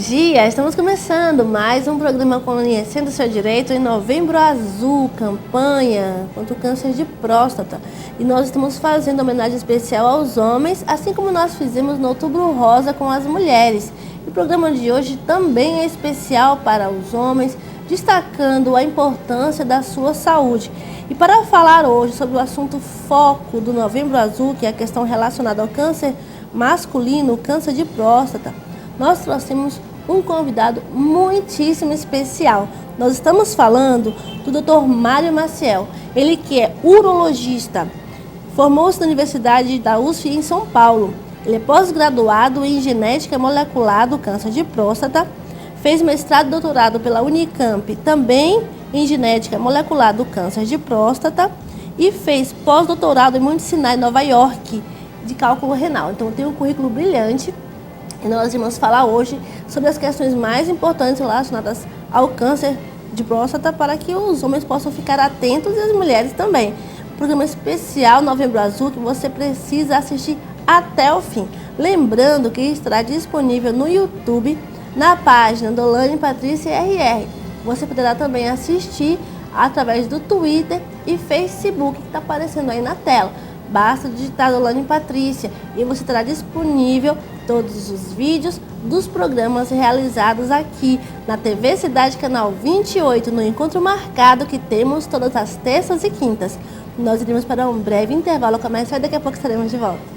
dia! Estamos começando mais um programa Conhecendo o Seu Direito em Novembro Azul, campanha contra o câncer de próstata. E nós estamos fazendo homenagem especial aos homens, assim como nós fizemos no Outubro Rosa com as mulheres. E o programa de hoje também é especial para os homens, destacando a importância da sua saúde. E para falar hoje sobre o assunto foco do Novembro Azul, que é a questão relacionada ao câncer masculino, o câncer de próstata, nós trouxemos um convidado muitíssimo especial. Nós estamos falando do Dr. Mário Maciel, ele que é urologista, formou-se na Universidade da USP em São Paulo. Ele é pós-graduado em genética molecular do câncer de próstata, fez mestrado e doutorado pela Unicamp, também em genética molecular do câncer de próstata, e fez pós-doutorado em Mount Sinai, Nova York, de cálculo renal. Então tem um currículo brilhante. E nós vamos falar hoje sobre as questões mais importantes relacionadas ao câncer de próstata para que os homens possam ficar atentos e as mulheres também. Um programa especial Novembro Azul que você precisa assistir até o fim. Lembrando que estará disponível no YouTube, na página do Dolane Patrícia RR. Você poderá também assistir através do Twitter e Facebook que está aparecendo aí na tela. Basta digitar Dolane Patrícia e você terá disponível todos os vídeos dos programas realizados aqui na TV Cidade Canal 28, no encontro marcado que temos todas as terças e quintas. Nós iremos para um breve intervalo comercial e daqui a pouco estaremos de volta.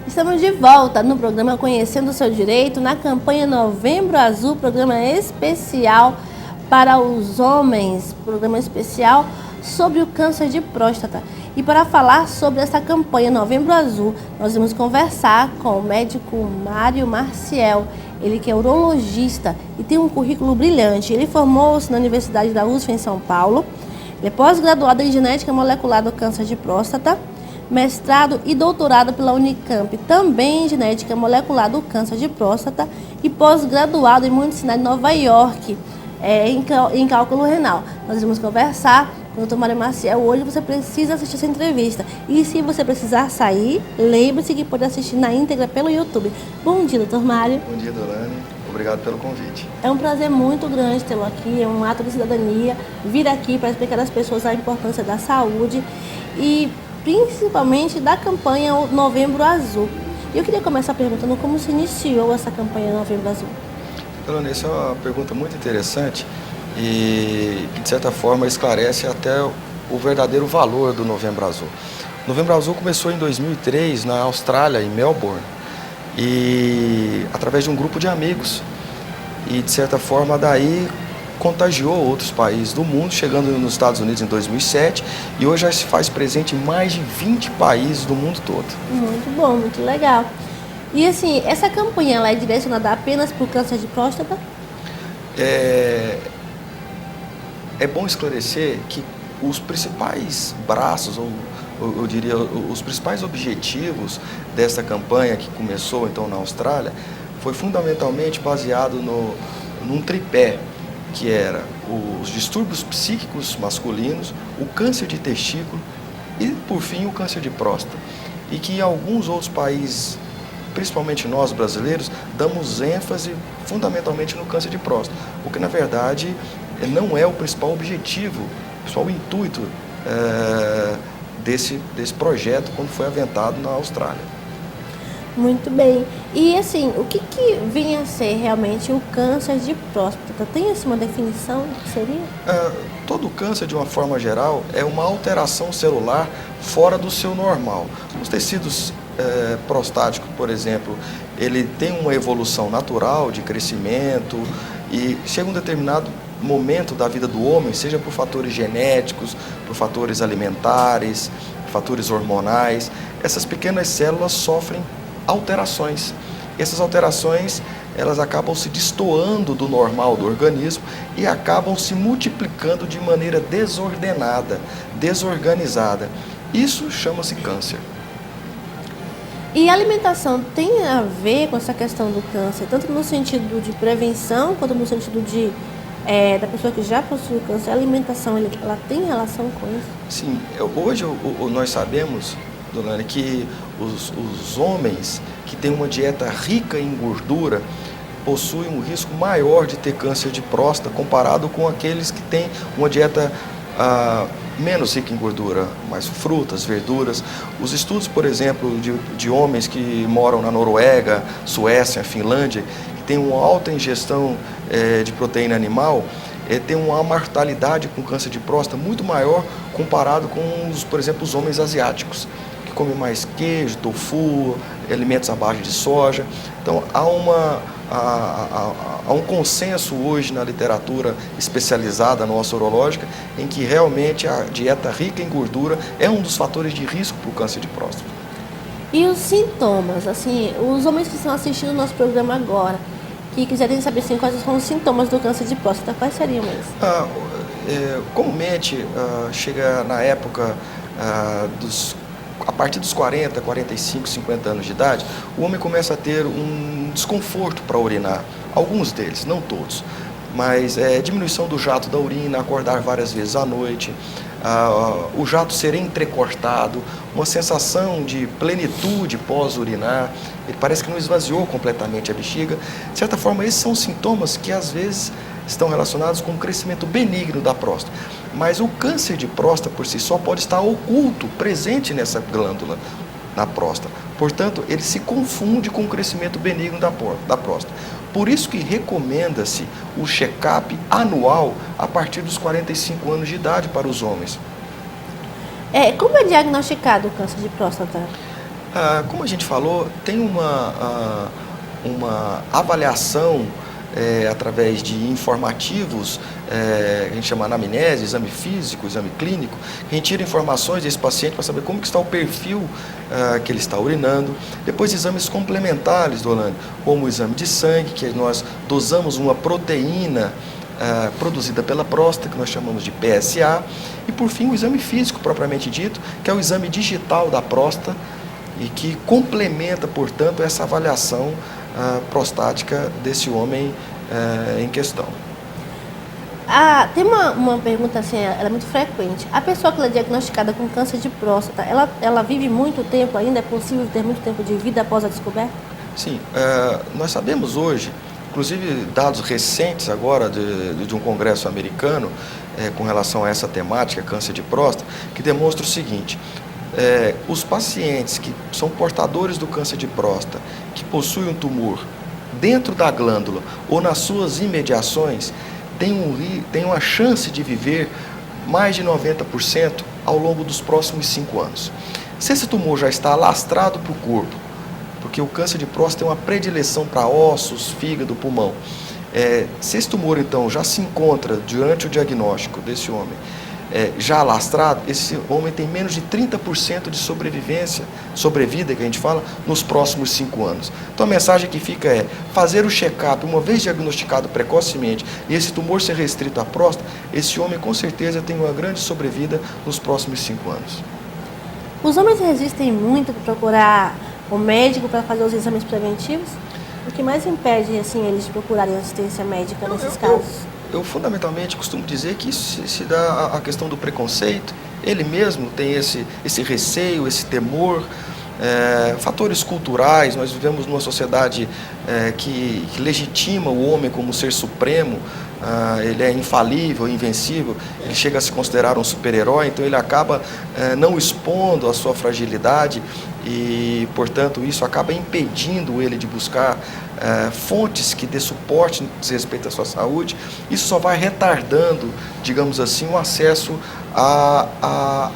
Estamos de volta no programa Conhecendo o Seu Direito, na campanha Novembro Azul, programa especial para os homens, programa especial sobre o câncer de próstata. E para falar sobre essa campanha Novembro Azul, nós vamos conversar com o médico Mário Maciel, ele que é urologista e tem um currículo brilhante. Ele formou-se na Universidade da USP em São Paulo, ele é pós-graduado em genética molecular do câncer de próstata, mestrado e doutorado pela Unicamp, também em genética molecular do câncer de próstata e pós-graduado em Mount Sinai, Nova York, em cálculo renal. Nós vamos conversar com o Dr. Mário Maciel. Hoje você precisa assistir essa entrevista. E se você precisar sair, lembre-se que pode assistir na íntegra pelo YouTube. Bom dia, Dr. Mário. Bom dia, Dolane. Obrigado pelo convite. É um prazer muito grande tê-lo aqui, é um ato de cidadania, vir aqui para explicar às pessoas a importância da saúde e principalmente da campanha Novembro Azul. E eu queria começar perguntando como se iniciou essa campanha Novembro Azul. Dolane, essa é uma pergunta muito interessante e que, de certa forma, esclarece até o verdadeiro valor do Novembro Azul. O Novembro Azul começou em 2003 na Austrália, em Melbourne, e através de um grupo de amigos. E, de certa forma, daí contagiou outros países do mundo, chegando nos Estados Unidos em 2007 e hoje já se faz presente em mais de 20 países do mundo todo. Muito bom, muito legal. E assim, essa campanha ela é direcionada apenas para o câncer de próstata? É bom esclarecer que os principais braços, ou eu diria, os principais objetivos dessa campanha que começou então na Austrália, foi fundamentalmente baseado num tripé, que era os distúrbios psíquicos masculinos, o câncer de testículo e, por fim, o câncer de próstata. E que em alguns outros países, principalmente nós brasileiros, damos ênfase fundamentalmente no câncer de próstata, o que, na verdade, não é o principal objetivo, o principal intuito desse projeto quando foi aventado na Austrália. Muito bem. E assim, o que vem a ser realmente o câncer de próstata? Tem assim, uma definição do que seria? Todo câncer, de uma forma geral, é uma alteração celular fora do seu normal. Os tecidos prostáticos, por exemplo, ele tem uma evolução natural de crescimento e chega um determinado momento da vida do homem, seja por fatores genéticos, por fatores alimentares, fatores hormonais, essas pequenas células sofrem alterações. Essas alterações elas acabam se destoando do normal do organismo e acabam se multiplicando de maneira desordenada, desorganizada. Isso chama-se câncer. E a alimentação tem a ver com essa questão do câncer, tanto no sentido de prevenção, quanto no sentido de da pessoa que já possui câncer? A alimentação, ela tem relação com isso? Sim, hoje nós sabemos, Dolane, que os homens que têm uma dieta rica em gordura possuem um risco maior de ter câncer de próstata comparado com aqueles que têm uma dieta menos rica em gordura, mais frutas, verduras. Os estudos, por exemplo, de homens que moram na Noruega, Suécia, Finlândia, que têm uma alta ingestão de proteína animal, tem uma mortalidade com câncer de próstata muito maior comparado com, por exemplo, os homens asiáticos, que comem mais queijo, tofu, alimentos à base de soja. Então, há um consenso hoje na literatura especializada nossa urológica em que realmente a dieta rica em gordura é um dos fatores de risco para o câncer de próstata. E os sintomas, assim, os homens que estão assistindo o nosso programa agora, que quiserem saber assim, quais são os sintomas do câncer de próstata, quais seriam eles? Comumente, chega na época a partir dos 40, 45, 50 anos de idade, o homem começa a ter um desconforto para urinar. Alguns deles, não todos, mas diminuição do jato da urina, acordar várias vezes à noite, o jato ser entrecortado, uma sensação de plenitude pós-urinar, ele parece que não esvaziou completamente a bexiga. De certa forma, esses são sintomas que às vezes estão relacionados com o crescimento benigno da próstata. Mas o câncer de próstata por si só pode estar oculto, presente nessa glândula na próstata. Portanto, ele se confunde com o crescimento benigno da próstata. Por isso que recomenda-se o check-up anual a partir dos 45 anos de idade para os homens. Como é diagnosticado o câncer de próstata? Como a gente falou, tem uma avaliação através de informativos, a gente chama anamnese, exame físico, exame clínico, que a gente tira informações desse paciente para saber como que está o perfil que ele está urinando. Depois exames complementares, Dolane, como o exame de sangue, que nós dosamos uma proteína produzida pela próstata, que nós chamamos de PSA, e por fim o exame físico propriamente dito, que é o exame digital da próstata e que complementa, portanto, essa avaliação prostática desse homem em questão. Tem uma pergunta assim, ela é muito frequente. A pessoa que é diagnosticada com câncer de próstata, ela vive muito tempo ainda? É possível ter muito tempo de vida após a descoberta? Sim, nós sabemos hoje, inclusive dados recentes agora de um congresso americano com relação a essa temática, câncer de próstata, que demonstra o seguinte: os pacientes que são portadores do câncer de próstata, que possuem um tumor dentro da glândula ou nas suas imediações, têm uma chance de viver mais de 90% ao longo dos próximos 5 anos. Se esse tumor já está alastrado para o corpo, porque o câncer de próstata tem uma predileção para ossos, fígado, pulmão, se esse tumor então já se encontra durante o diagnóstico desse homem, já alastrado, esse homem tem menos de 30% de sobrevida, que a gente fala, nos próximos 5 anos. Então a mensagem que fica é fazer o check-up, uma vez diagnosticado precocemente, e esse tumor ser restrito à próstata, esse homem com certeza tem uma grande sobrevida nos próximos 5 anos. Os homens resistem muito para procurar o médico para fazer os exames preventivos? O que mais impede assim, eles de procurarem assistência médica nesses casos? Eu fundamentalmente costumo dizer que isso se dá a questão do preconceito. Ele mesmo tem esse receio, esse temor, fatores culturais. Nós vivemos numa sociedade que legitima o homem como ser supremo, ele é infalível, invencível, ele chega a se considerar um super-herói, então ele acaba não expondo a sua fragilidade e, portanto, isso acaba impedindo ele de buscar fontes que dê suporte no que diz respeito à sua saúde. Isso só vai retardando, digamos assim, o acesso a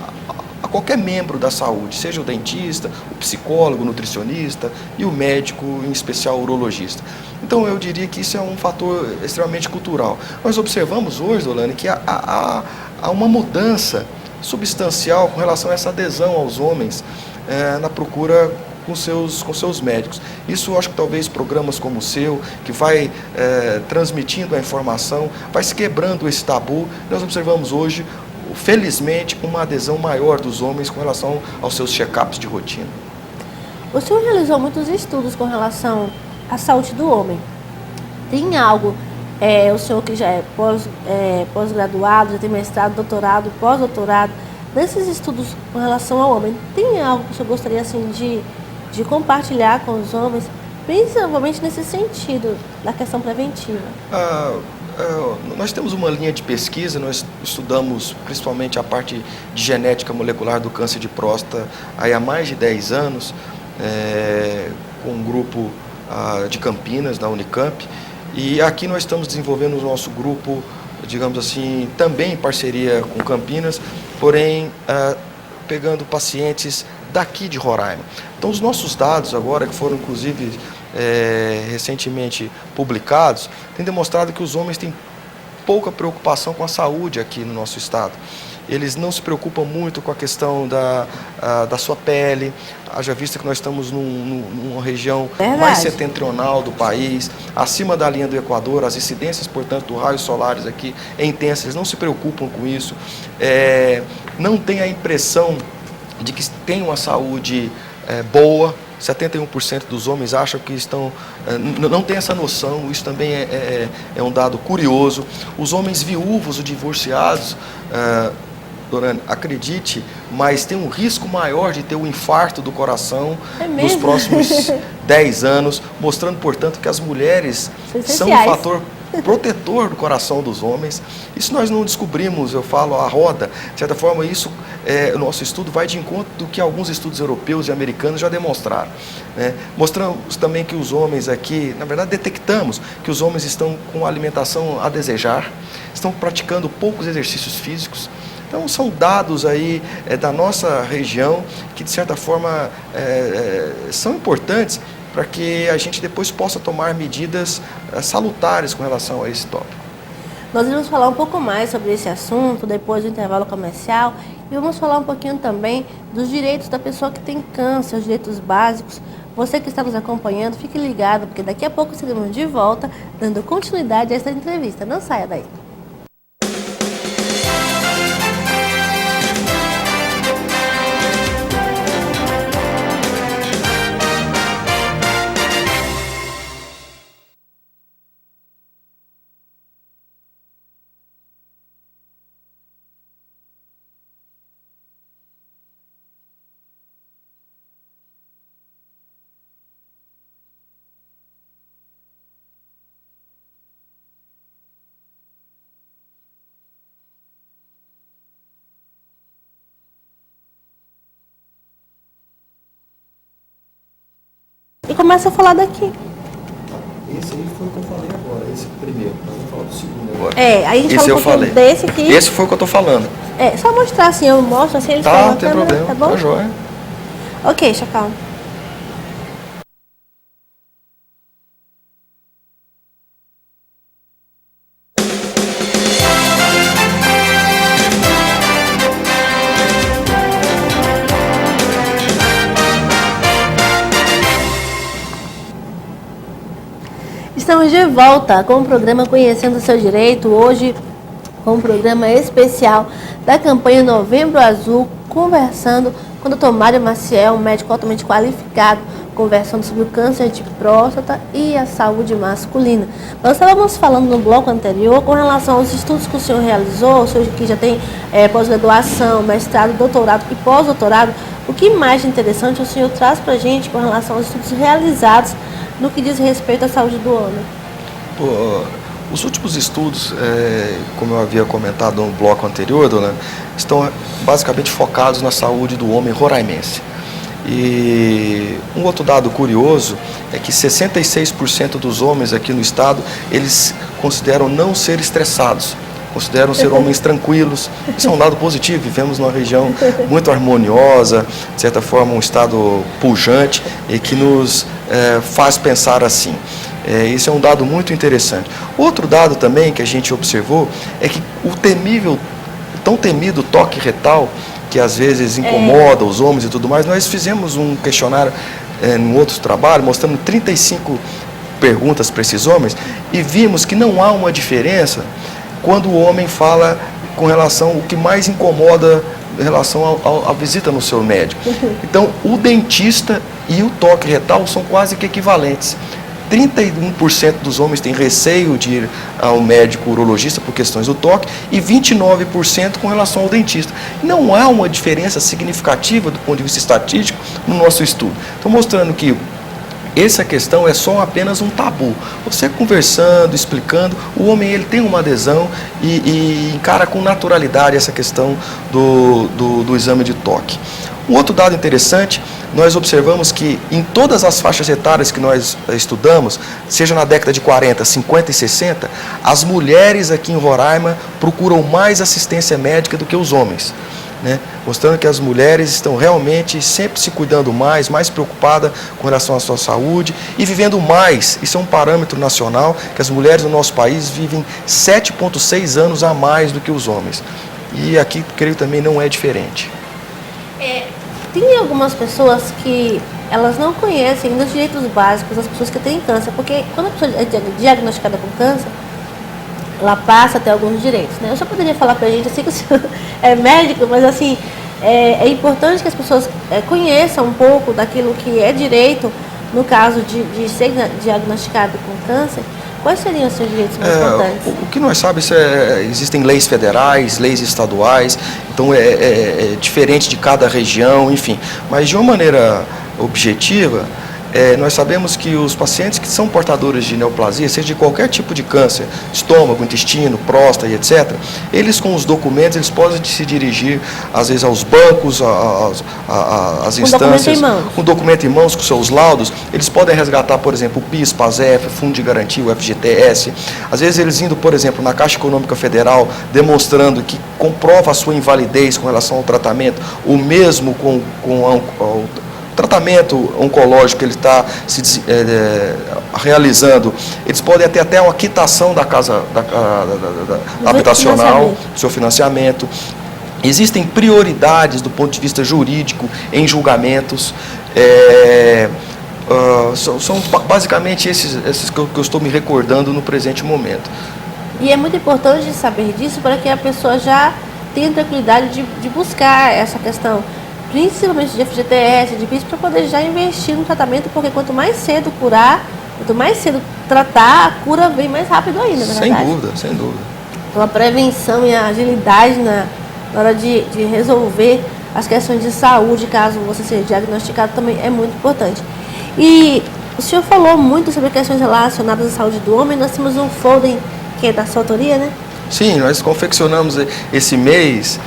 qualquer membro da saúde, seja o dentista, o psicólogo, o nutricionista e o médico, em especial o urologista. Então eu diria que isso é um fator extremamente cultural. Nós observamos hoje, Dolane, que há uma mudança substancial com relação a essa adesão aos homens na procura com seus médicos. Isso eu acho que talvez programas como o seu, que vai transmitindo a informação, vai se quebrando esse tabu. Nós observamos hoje, felizmente, uma adesão maior dos homens com relação aos seus check-ups de rotina. O senhor realizou muitos estudos com relação à saúde do homem. Tem algo, o senhor que já é pós-graduado, já tem mestrado, doutorado, pós-doutorado, nesses estudos com relação ao homem, tem algo que o senhor gostaria assim, de compartilhar com os homens, principalmente nesse sentido da questão preventiva? Nós temos uma linha de pesquisa, nós estudamos principalmente a parte de genética molecular do câncer de próstata há mais de 10 anos, com um grupo de Campinas, da Unicamp, e aqui nós estamos desenvolvendo o nosso grupo, digamos assim, também em parceria com Campinas, porém pegando pacientes daqui de Roraima. Então os nossos dados agora, que foram inclusive recentemente publicados, têm demonstrado que os homens têm pouca preocupação com a saúde aqui no nosso estado. Eles não se preocupam muito com a questão da sua pele, haja vista que nós estamos numa região mais setentrional do país, acima da linha do Equador, as incidências, portanto, dos raios solares aqui é intensa, eles não se preocupam com isso, não tem a impressão de que tem uma saúde boa. 71% dos homens acham que não tem essa noção, isso também é um dado curioso. Os homens viúvos ou divorciados, Dorane, acredite, mas tem um risco maior de ter um infarto do coração nos próximos 10 anos, mostrando, portanto, que as mulheres são um fator protetor do coração dos homens. Isso nós não descobrimos, eu falo, a roda. De certa forma, isso, o nosso estudo vai de encontro do que alguns estudos europeus e americanos já demonstraram, né? Mostramos também que os homens aqui, na verdade detectamos que os homens estão com alimentação a desejar, estão praticando poucos exercícios físicos. Então são dados aí da nossa região que de certa forma são importantes para que a gente depois possa tomar medidas salutares com relação a esse tópico. Nós vamos falar um pouco mais sobre esse assunto depois do intervalo comercial e vamos falar um pouquinho também dos direitos da pessoa que tem câncer, os direitos básicos. Você que está nos acompanhando, fique ligado, porque daqui a pouco estaremos de volta, dando continuidade a esta entrevista. Não saia daí. E começa a falar daqui. Esse aí foi o que eu falei agora, esse primeiro. Nós vamos falar do segundo agora. Aí a gente fala um pouquinho desse aqui. Esse foi o que eu tô falando. Só mostrar assim, eu mostro assim, eles falam. Não tem problema, tá bom? Tá joia. Ok, Chacal. Estamos de volta com o programa Conhecendo o Seu Direito, hoje com um programa especial da campanha Novembro Azul, conversando com o Dr. Mário Maciel, um médico altamente qualificado, conversando sobre o câncer de próstata e a saúde masculina. Nós estávamos falando no bloco anterior com relação aos estudos que o senhor realizou, o senhor que já tem pós-graduação, mestrado, doutorado e pós-doutorado. O que mais de interessante o senhor traz para a gente com relação aos estudos realizados no que diz respeito à saúde do homem? Os últimos estudos, como eu havia comentado no bloco anterior, dona, estão basicamente focados na saúde do homem roraimense. E um outro dado curioso é que 66% dos homens aqui no estado, eles consideram não ser estressados, consideram ser homens tranquilos. Isso é um dado positivo, vivemos numa região muito harmoniosa, de certa forma um estado pujante e que nos faz pensar assim. Isso é um dado muito interessante. Outro dado também que a gente observou é que o tão temido toque retal, que às vezes incomoda os homens e tudo mais, nós fizemos um questionário em outro trabalho, mostrando 35 perguntas para esses homens, e vimos que não há uma diferença quando o homem fala com relação ao que mais incomoda em relação à visita no seu médico. Então, o dentista e o toque retal são quase que equivalentes. 31% dos homens têm receio de ir ao médico urologista por questões do toque e 29% com relação ao dentista. Não há uma diferença significativa do ponto de vista estatístico no nosso estudo. Estou mostrando que essa questão é só apenas um tabu. Você conversando, explicando, o homem ele tem uma adesão e encara com naturalidade essa questão do exame de toque. Um outro dado interessante, nós observamos que em todas as faixas etárias que nós estudamos, seja na década de 40, 50 e 60, as mulheres aqui em Roraima procuram mais assistência médica do que os homens, né? Mostrando que as mulheres estão realmente sempre se cuidando mais preocupadas com relação à sua saúde e vivendo mais. Isso é um parâmetro nacional, que as mulheres no nosso país vivem 7,6 anos a mais do que os homens. E aqui, creio, também não é diferente. Tem algumas pessoas que elas não conhecem ainda os direitos básicos das pessoas que têm câncer, porque quando a pessoa é diagnosticada com câncer, ela passa a ter alguns direitos, né? Eu só poderia falar pra gente, assim, que o senhor é médico, mas assim, é importante que as pessoas conheçam um pouco daquilo que é direito no caso de ser diagnosticado com câncer. Quais seriam os seus direitos mais importantes? O que nós sabemos existem leis federais, leis estaduais, então é diferente de cada região, enfim. Mas de uma maneira objetiva, nós sabemos que os pacientes que são portadores de neoplasia, seja de qualquer tipo de câncer, estômago, intestino, próstata e etc., eles com os documentos, eles podem se dirigir, às vezes, aos bancos, às instâncias, com documento em mãos, com seus laudos, eles podem resgatar, por exemplo, o PIS, PASEF, Fundo de Garantia, o FGTS, às vezes eles indo, por exemplo, na Caixa Econômica Federal, demonstrando que comprova a sua invalidez com relação ao tratamento, o mesmo com o tratamento oncológico que ele está realizando, eles podem ter até uma quitação da casa habitacional, do seu financiamento. Existem prioridades do ponto de vista jurídico em julgamentos. São basicamente esses que eu estou me recordando no presente momento. E é muito importante saber disso para que a pessoa já tenha tranquilidade de buscar essa questão, principalmente de FGTS, de PIS, para poder já investir no tratamento, porque quanto mais cedo curar, quanto mais cedo tratar, a cura vem mais rápido ainda, na verdade. Sem dúvida, sem dúvida. Então a prevenção e a agilidade na hora de resolver as questões de saúde, caso você seja diagnosticado, também é muito importante. E o senhor falou muito sobre questões relacionadas à saúde do homem. Nós temos um folder que é da sua autoria, né? Sim, nós confeccionamos esse mês,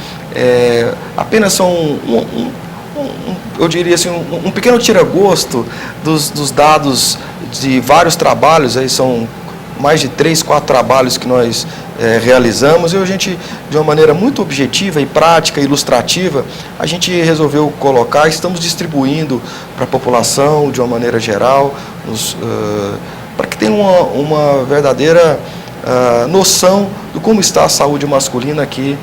apenas são eu diria assim, um pequeno tira-gosto dos dados de vários trabalhos, aí são mais de 3, 4 trabalhos que nós realizamos, e a gente, de uma maneira muito objetiva e prática, ilustrativa, a gente resolveu colocar, estamos distribuindo para a população de uma maneira geral, para que tenha uma verdadeira noção de como está a saúde masculina aqui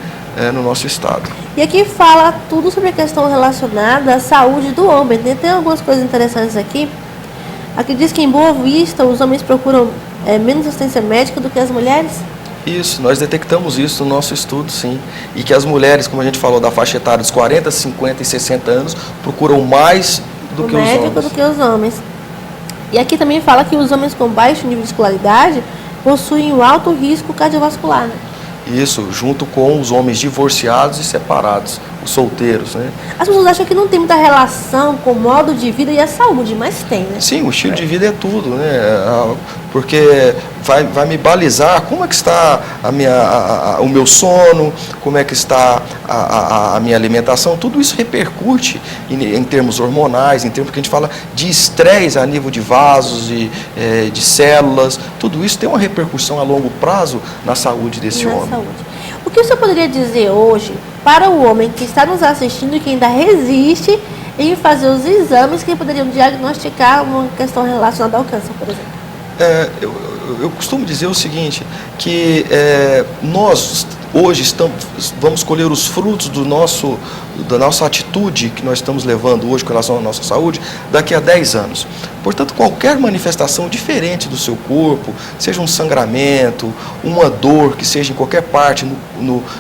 no nosso estado. E aqui fala tudo sobre a questão relacionada à saúde do homem, né? Tem algumas coisas interessantes aqui. Aqui diz que em Boa Vista os homens procuram menos assistência médica do que as mulheres? Isso, nós detectamos isso no nosso estudo, sim. E que as mulheres, como a gente falou, da faixa etária dos 40, 50 e 60 anos, procuram mais do que os homens. Do que os homens. E aqui também fala que os homens com baixo nível de escolaridade possuem um alto risco cardiovascular, né? Isso, junto com os homens divorciados e separados, os solteiros, né? As pessoas acham que não tem muita relação com o modo de vida e a saúde, mas tem, né? Sim, o estilo de vida é tudo, né? Porque vai me balizar como é que está o meu sono, como é que está a minha alimentação, tudo isso repercute em termos hormonais, em termos que a gente fala de estresse a nível de vasos, de células, tudo isso tem uma repercussão a longo prazo na saúde desse homem. O que você poderia dizer hoje para o homem que está nos assistindo e que ainda resiste em fazer os exames que poderiam diagnosticar uma questão relacionada ao câncer, por exemplo? Eu costumo dizer o seguinte, que nós, hoje vamos colher os frutos da nossa atitude que nós estamos levando hoje com relação à nossa saúde daqui a 10 anos. Portanto, qualquer manifestação diferente do seu corpo, seja um sangramento, uma dor que seja em qualquer parte,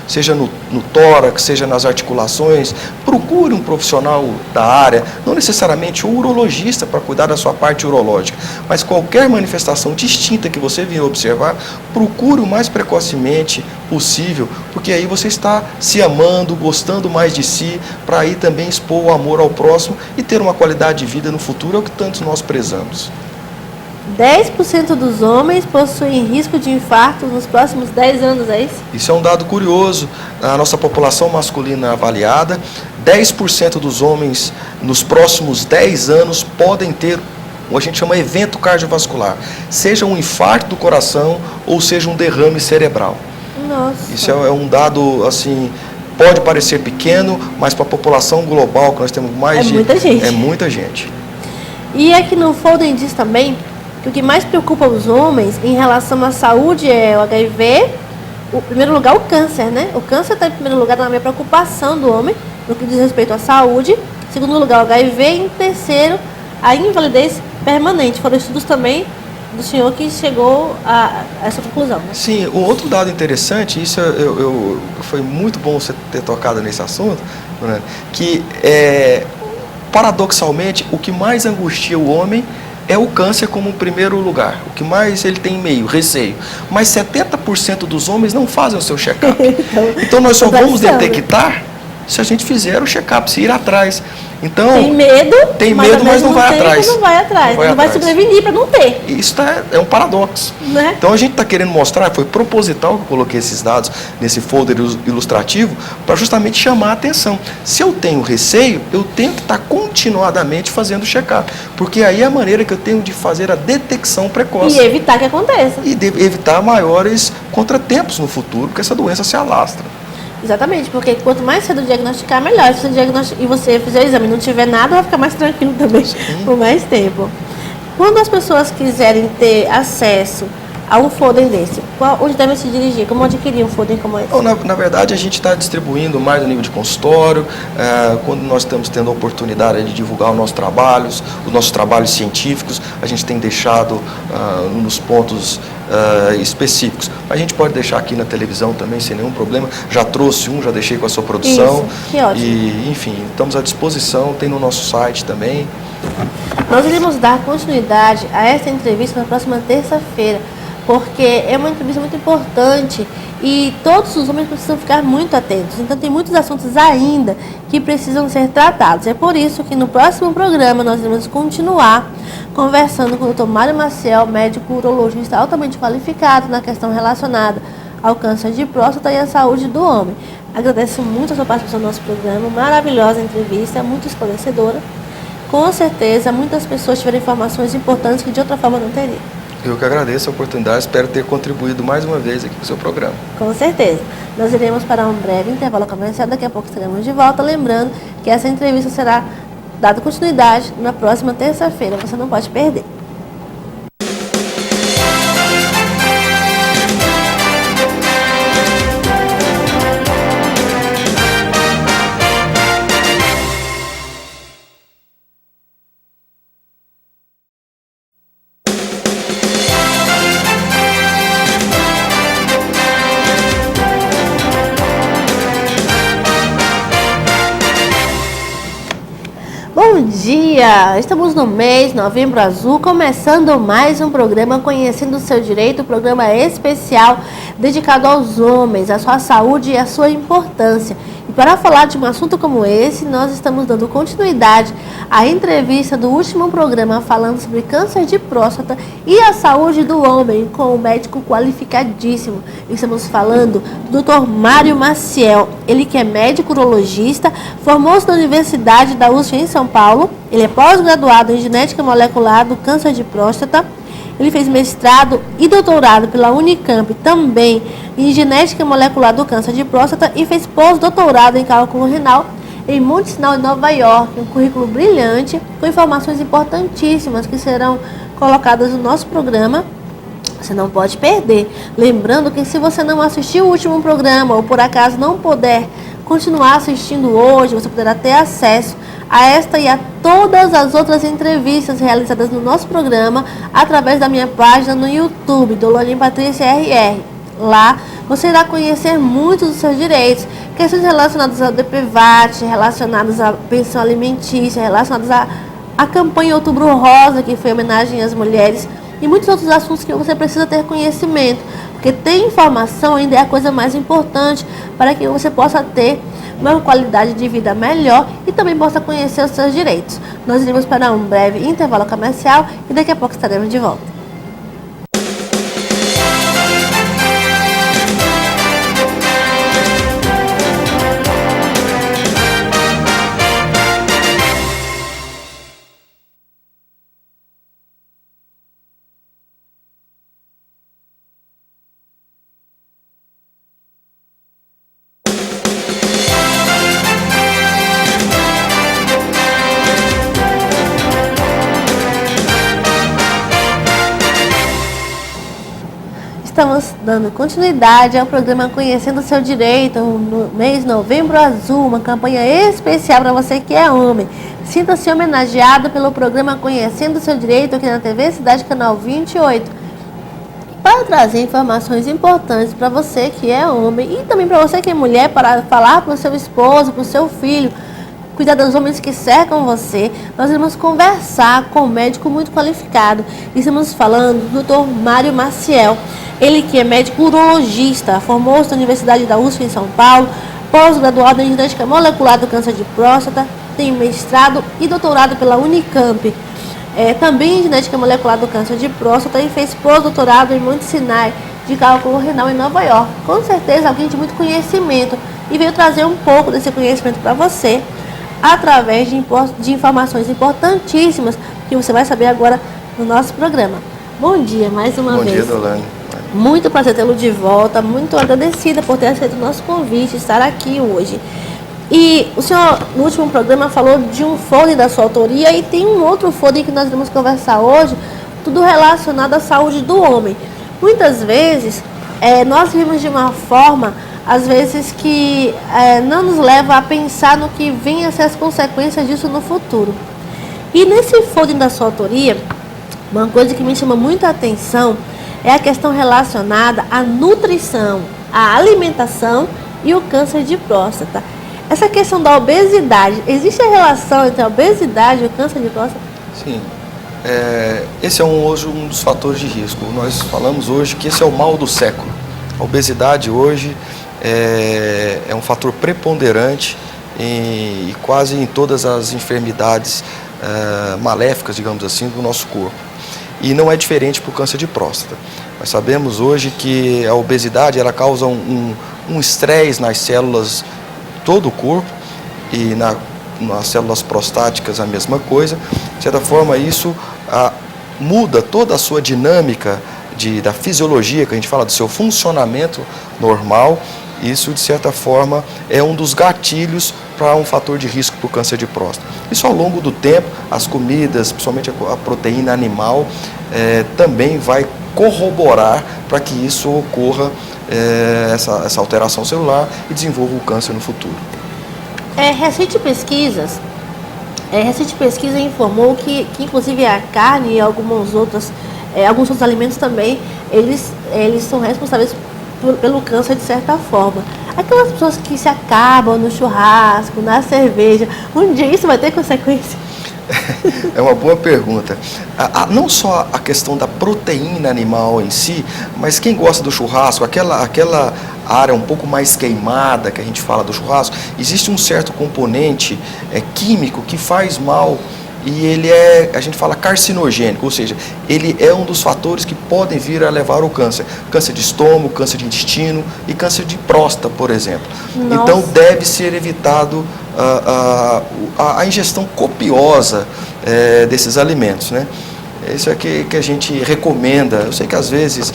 seja no tórax, seja nas articulações, procure um profissional da área, não necessariamente o urologista para cuidar da sua parte urológica, mas qualquer manifestação distinta que você vier observar, procure o mais precocemente possível, porque aí você está se amando, gostando mais de si, para aí também expor o amor ao próximo e ter uma qualidade de vida no futuro, é o que tantos nós prezamos. 10% dos homens possuem risco de infarto nos próximos 10 anos, é isso? Isso é um dado curioso. A nossa população masculina avaliada, 10% dos homens nos próximos 10 anos podem ter o que a gente chama evento cardiovascular, seja um infarto do coração ou seja um derrame cerebral. Nossa. Isso é um dado, assim, pode parecer pequeno, mas para a população global, que nós temos mais muita gente. É muita gente. E aqui no Foden diz também que o que mais preocupa os homens em relação à saúde é o HIV, em primeiro lugar o câncer, né? O câncer está em primeiro lugar na minha preocupação do homem, no que diz respeito à saúde. Em segundo lugar o HIV e em terceiro a invalidez permanente. Foram estudos também do senhor que chegou a essa conclusão, né? Sim, um outro dado interessante, isso foi muito bom você ter tocado nesse assunto, né, que paradoxalmente o que mais angustia o homem é o câncer como primeiro lugar, o que mais ele tem meio, receio. Mas 70% dos homens não fazem o seu check-up. Então nós só vamos detectar se a gente fizer o check-up, se ir atrás. Então, tem medo, mas não vai atrás. Não vai se prevenir para não ter. Isso é um paradoxo. Né? Então a gente está querendo mostrar, foi proposital que eu coloquei esses dados nesse folder ilustrativo, para justamente chamar a atenção. Se eu tenho receio, eu tenho que estar continuadamente fazendo o check-up, porque aí é a maneira que eu tenho de fazer a detecção precoce. E evitar que aconteça. E evitar maiores contratempos no futuro, porque essa doença se alastra. Exatamente, porque quanto mais cedo diagnosticar, melhor. Se você e você fizer o exame e não tiver nada, vai ficar mais tranquilo também. Sim. Por mais tempo. Quando as pessoas quiserem ter acesso a um Foden desse, onde devem se dirigir? Como adquirir um Foden como esse? Na verdade, a gente está distribuindo mais no nível de consultório, quando nós estamos tendo a oportunidade de divulgar os nossos trabalhos científicos, a gente tem deixado nos pontos específicos. A gente pode deixar aqui na televisão também, sem nenhum problema. Já trouxe já deixei com a sua produção. Isso, que ótimo. E, enfim, estamos à disposição, tem no nosso site também. Nós iremos dar continuidade a essa entrevista na próxima terça-feira, porque é uma entrevista muito importante e todos os homens precisam ficar muito atentos. Então tem muitos assuntos ainda que precisam ser tratados. É por isso que no próximo programa nós iremos continuar conversando com o Dr. Mário Maciel, médico urologista altamente qualificado na questão relacionada ao câncer de próstata e à saúde do homem. Agradeço muito a sua participação no nosso programa, maravilhosa entrevista, muito esclarecedora. Com certeza muitas pessoas tiveram informações importantes que de outra forma não teriam. Eu que agradeço a oportunidade, espero ter contribuído mais uma vez aqui para o seu programa. Com certeza. Nós iremos para um breve intervalo comercial, daqui a pouco estaremos de volta. Lembrando que essa entrevista será dada continuidade na próxima terça-feira, você não pode perder. Bom dia! Estamos no mês Novembro Azul, começando mais um programa Conhecendo o Seu Direito, um programa especial dedicado aos homens, à sua saúde e à sua importância. E para falar de um assunto como esse, nós estamos dando continuidade à entrevista do último programa falando sobre câncer de próstata e a saúde do homem com um médico qualificadíssimo. Estamos falando do Dr. Mário Maciel, ele que é médico urologista, formou-se na Universidade da USP em São Paulo, ele é pós-graduado em genética molecular do câncer de próstata. Ele fez mestrado e doutorado pela Unicamp também em genética molecular do câncer de próstata e fez pós-doutorado em cálculo renal em Mount Sinai, Nova York. Um currículo brilhante com informações importantíssimas que serão colocadas no nosso programa Você não pode perder. Lembrando que se você não assistiu o último programa ou por acaso não puder continuar assistindo hoje, você poderá ter acesso a esta e a todas as outras entrevistas realizadas no nosso programa através da minha página no YouTube, Dolane Patrícia RR. Lá você irá conhecer muitos dos seus direitos, questões relacionadas ao DPVAT, relacionadas à pensão alimentícia, relacionadas à campanha Outubro Rosa, que foi homenagem às mulheres, e muitos outros assuntos que você precisa ter conhecimento, porque ter informação ainda é a coisa mais importante para que você possa ter uma qualidade de vida melhor e também possa conhecer os seus direitos. Nós iremos para um breve intervalo comercial e daqui a pouco estaremos de volta. Estamos dando continuidade ao programa Conhecendo o Seu Direito, no mês Novembro Azul, uma campanha especial para você que é homem. Sinta-se homenageado pelo programa Conhecendo o Seu Direito aqui na TV Cidade Canal 28. Para trazer informações importantes para você que é homem e também para você que é mulher, para falar para o seu esposo, para o seu filho, cuidar dos homens que cercam você, nós vamos conversar com um médico muito qualificado. Estamos falando do Dr. Mário Maciel. Ele que é médico urologista, formou-se na Universidade da USP em São Paulo, pós-graduado em genética molecular do câncer de próstata, tem mestrado e doutorado pela Unicamp. Também em genética molecular do câncer de próstata e fez pós-doutorado em Monte Sinai de cálculo renal em Nova York. Com certeza alguém de muito conhecimento e veio trazer um pouco desse conhecimento para você através de informações importantíssimas que você vai saber agora no nosso programa. Bom dia mais uma vez. Bom dia, Dolane. Muito prazer tê-lo de volta, muito agradecida por ter aceito o nosso convite, estar aqui hoje. E o senhor, no último programa, falou de um fone da sua autoria e tem um outro fone que nós vamos conversar hoje, tudo relacionado à saúde do homem. Muitas vezes, nós vivemos de uma forma, às vezes, que não nos leva a pensar no que vem a ser as consequências disso no futuro. E nesse fone da sua autoria, uma coisa que me chama muita atenção é a questão relacionada à nutrição, à alimentação e o câncer de próstata. Essa questão da obesidade, existe a relação entre a obesidade e o câncer de próstata? Sim. Esse é hoje um dos fatores de risco. Nós falamos hoje que esse é o mal do século. A obesidade hoje é um fator preponderante e quase em todas as enfermidades maléficas, digamos assim, do nosso corpo. E não é diferente para o câncer de próstata. Nós sabemos hoje que a obesidade ela causa um estresse nas células de todo o corpo e nas células prostáticas a mesma coisa. De certa forma, isso muda toda a sua dinâmica da fisiologia, que a gente fala do seu funcionamento normal. Isso, de certa forma, é um dos gatilhos para um fator de risco para o câncer de próstata. Isso, ao longo do tempo, as comidas, principalmente a proteína animal, também vai corroborar para que isso ocorra, essa alteração celular e desenvolva o câncer no futuro. Recente pesquisa informou que inclusive a carne e alguns outros alimentos também, eles são responsáveis pelo câncer de certa forma. Aquelas pessoas que se acabam no churrasco, na cerveja, um dia isso vai ter consequência? É uma boa pergunta. Não só a questão da proteína animal em si, mas quem gosta do churrasco, aquela área um pouco mais queimada que a gente fala do churrasco, existe um certo componente químico que faz mal e ele a gente fala carcinogênico, ou seja, ele é um dos fatores que podem vir a levar ao câncer. Câncer de estômago, câncer de intestino e câncer de próstata, por exemplo. Nossa. Então deve ser evitado a ingestão copiosa desses alimentos, né? Isso é que a gente recomenda. Eu sei que às vezes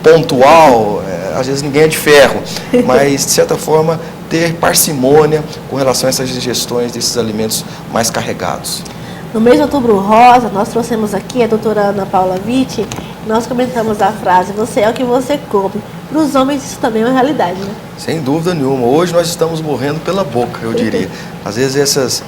pontual, às vezes ninguém é de ferro, mas de certa forma ter parcimônia com relação a essas ingestões desses alimentos mais carregados. No mês de Outubro Rosa, nós trouxemos aqui a doutora Ana Paula Vitti, Nós comentamos a frase, você é o que você come. Para os homens isso também é uma realidade, né? Sem dúvida nenhuma. Hoje nós estamos morrendo pela boca, eu diria. Às vezes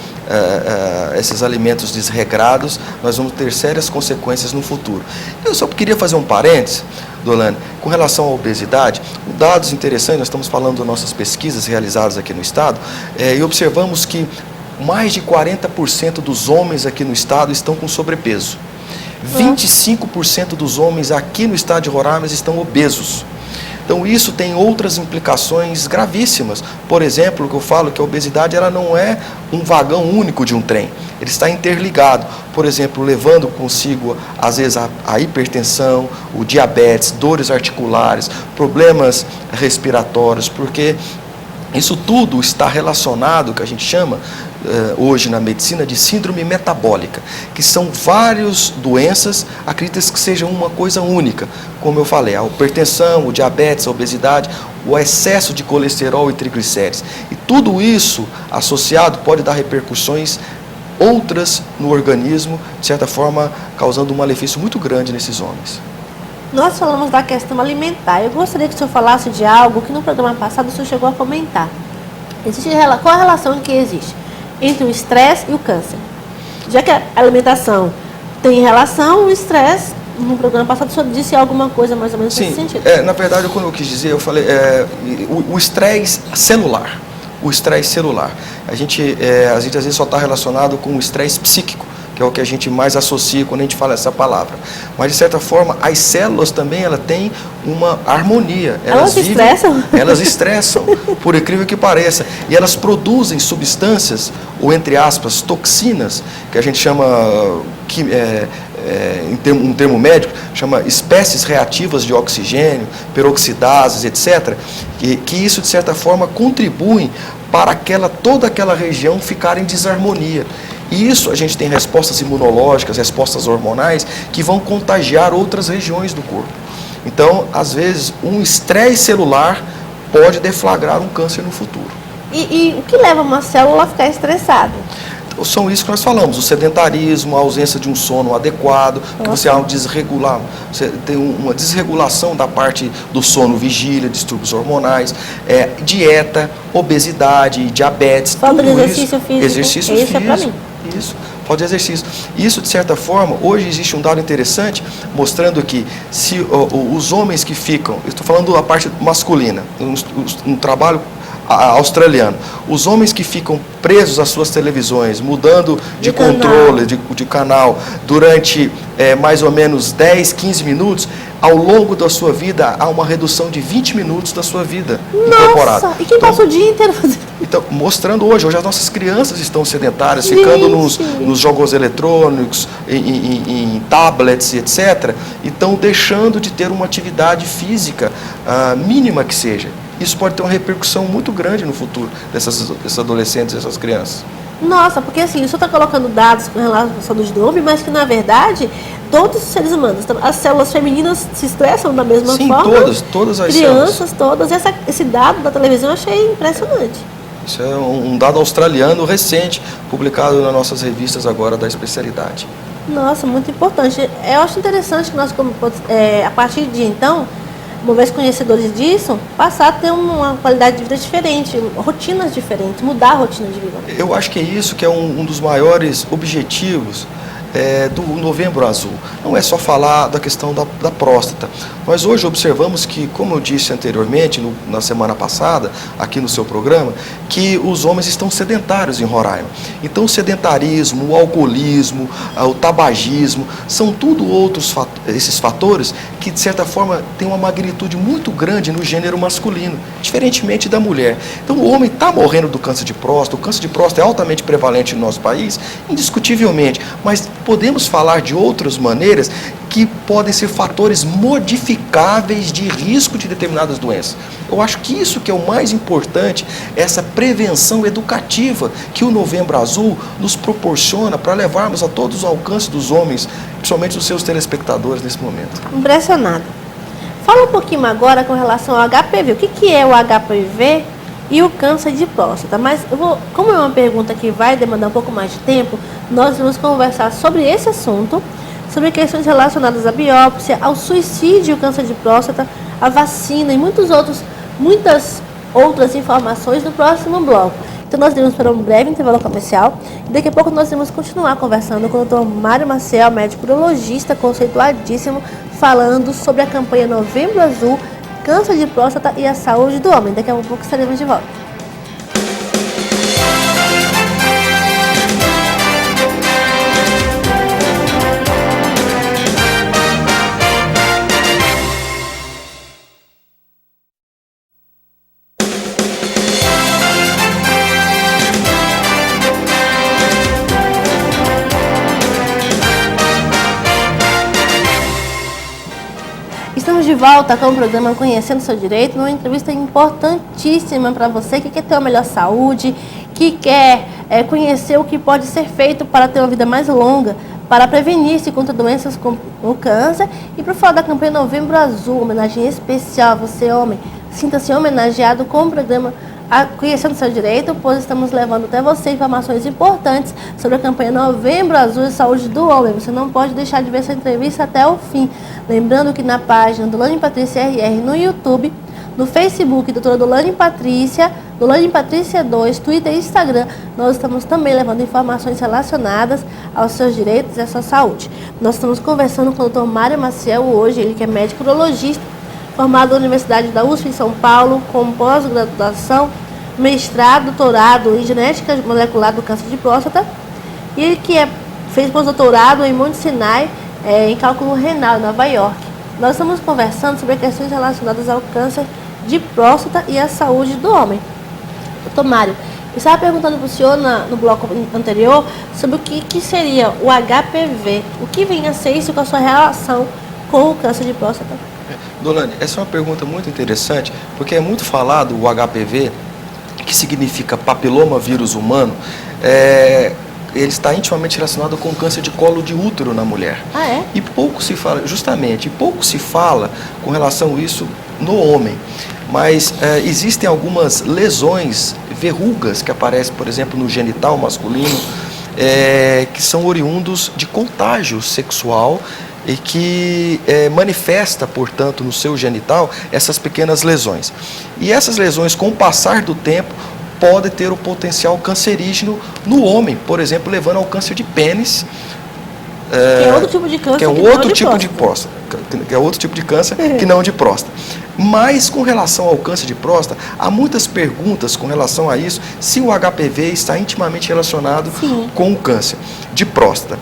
esses alimentos desregrados, nós vamos ter sérias consequências no futuro. Eu só queria fazer um parênteses, Dolane, com relação à obesidade, dados interessantes, nós estamos falando das nossas pesquisas realizadas aqui no estado, e observamos que mais de 40% dos homens aqui no estado estão com sobrepeso. 25% dos homens aqui no estado de Roraima estão obesos. Então isso tem outras implicações gravíssimas. Por exemplo, o que eu falo que a obesidade ela não é um vagão único de um trem. Ele está interligado. Por exemplo, levando consigo, às vezes, a hipertensão, o diabetes, dores articulares, problemas respiratórios, porque isso tudo está relacionado, que a gente chama hoje na medicina de síndrome metabólica, que são várias doenças, acredita-se que seja uma coisa única, como eu falei, a hipertensão, o diabetes, a obesidade, o excesso de colesterol e triglicéridos. E tudo isso associado pode dar repercussões outras no organismo, de certa forma causando um malefício muito grande nesses homens. Nós falamos da questão alimentar. Eu gostaria que o senhor falasse de algo que no programa passado o senhor chegou a comentar. Qual a relação que existe entre o estresse e o câncer? Já que a alimentação tem relação, o estresse, no programa passado o senhor disse alguma coisa mais ou menos nesse sentido. Na verdade, quando eu quis dizer, eu falei o estresse celular. O estresse celular. A gente às vezes só está relacionado com o estresse psíquico, que é o que a gente mais associa quando a gente fala essa palavra. Mas, de certa forma, as células também têm uma harmonia. Elas estressam? Elas estressam, por incrível que pareça. E elas produzem substâncias, ou entre aspas, toxinas, que a gente chama, um termo médico, chama espécies reativas de oxigênio, peroxidases, etc., que isso, de certa forma, contribuem para toda aquela região ficar em desarmonia. E isso a gente tem respostas imunológicas, respostas hormonais, que vão contagiar outras regiões do corpo. Então, às vezes, um estresse celular pode deflagrar um câncer no futuro. E o que leva uma célula a ficar estressada? Então, são isso que nós falamos, o sedentarismo, a ausência de um sono adequado, que você tem uma desregulação da parte do sono vigília, distúrbios hormonais, dieta, obesidade, diabetes, falta tudo de exercício isso. Físico. Exercício isso físico. É para mim. Isso, falta de exercício. Isso, de certa forma, hoje existe um dado interessante mostrando que se os homens que ficam, eu estou falando da parte masculina, um trabalho australiano, os homens que ficam presos às suas televisões, mudando de controle, de canal, durante mais ou menos 10, 15 minutos, ao longo da sua vida, há uma redução de 20 minutos da sua vida incorporada. Nossa, e quem passa o dia inteiro fazendo? Então, mostrando hoje as nossas crianças estão sedentárias, ficando nos jogos eletrônicos, em tablets, etc., e estão deixando de ter uma atividade física mínima que seja. Isso pode ter uma repercussão muito grande no futuro desses adolescentes, dessas crianças. Nossa, porque assim, o senhor está colocando dados com relação à saúde do homem, mas que na verdade todos os seres humanos, as células femininas se estressam da mesma forma. Sim, todas as crianças, células. Todas. Esse dado da televisão eu achei impressionante. Isso é um dado australiano recente, publicado nas nossas revistas agora da especialidade. Nossa, muito importante. Eu acho interessante que nós, a partir de então, uma vez conhecedores disso, passar a ter uma qualidade de vida diferente, rotinas diferentes, mudar a rotina de vida. Eu acho que é isso que é um dos maiores objetivos do Novembro Azul. Não é só falar da questão da próstata. Nós hoje observamos que, como eu disse anteriormente, na semana passada, aqui no seu programa, que os homens estão sedentários em Roraima. Então o sedentarismo, o alcoolismo, o tabagismo, são tudo esses fatores que, de certa forma, têm uma magnitude muito grande no gênero masculino, diferentemente da mulher. Então o homem está morrendo do câncer de próstata, o câncer de próstata é altamente prevalente no nosso país, indiscutivelmente, mas podemos falar de outras maneiras que podem ser fatores modificáveis de risco de determinadas doenças. Eu acho que isso que é o mais importante, essa prevenção educativa que o Novembro Azul nos proporciona para levarmos a todos ao alcance dos homens, principalmente dos seus telespectadores nesse momento. Impressionado. Fala um pouquinho agora com relação ao HPV. O que é o HPV e o câncer de próstata? Mas como é uma pergunta que vai demandar um pouco mais de tempo, nós vamos conversar sobre esse assunto, sobre questões relacionadas à biópsia, ao suicídio, câncer de próstata, a vacina e muitas outras informações no próximo bloco. Então nós iremos para um breve intervalo comercial e daqui a pouco nós iremos continuar conversando com o Dr. Mário Maciel, médico urologista conceituadíssimo, falando sobre a campanha Novembro Azul, câncer de próstata e a saúde do homem. Daqui a pouco estaremos de volta. Estamos de volta com o programa Conhecendo Seu Direito, uma entrevista importantíssima para você que quer ter uma melhor saúde, que quer conhecer o que pode ser feito para ter uma vida mais longa, para prevenir-se contra doenças como o câncer. E para falar da campanha Novembro Azul, homenagem especial a você, homem, sinta-se homenageado com o programa Conhecendo Seu Direito, pois estamos levando até você informações importantes sobre a campanha Novembro Azul e Saúde do Homem. Você não pode deixar de ver essa entrevista até o fim. Lembrando que na página do Dolane Patrícia RR no YouTube, no Facebook, doutora Dolane Patrícia 2, Twitter e Instagram, nós estamos também levando informações relacionadas aos seus direitos e à sua saúde. Nós estamos conversando com o Dr. Mário Maciel hoje, ele que é médico urologista, formado na Universidade da USP em São Paulo, com pós-graduação, mestrado, doutorado em genética molecular do câncer de próstata, e ele que fez pós-doutorado em Monte Sinai, em cálculo renal, em Nova York. Nós estamos conversando sobre questões relacionadas ao câncer de próstata e à saúde do homem. Doutor Mário, eu estava perguntando para o senhor no bloco anterior sobre o que seria o HPV. O que vem a ser isso com a sua relação com o câncer de próstata? Dolane, essa é uma pergunta muito interessante, porque é muito falado o HPV, que significa papiloma vírus humano, ele está intimamente relacionado com o câncer de colo de útero na mulher. Ah, é? E pouco se fala, justamente, pouco se fala com relação a isso no homem. Mas existem algumas lesões, verrugas que aparecem, por exemplo, no genital masculino, que são oriundos de contágio sexual e que manifesta, portanto, no seu genital essas pequenas lesões. E essas lesões, com o passar do tempo, podem ter o potencial cancerígeno no homem, por exemplo, levando ao câncer de pênis. Que é outro tipo de câncer que é outro tipo de próstata, que é outro tipo de câncer que não de próstata. Mas com relação ao câncer de próstata, há muitas perguntas com relação a isso, se o HPV está intimamente relacionado com o câncer de próstata.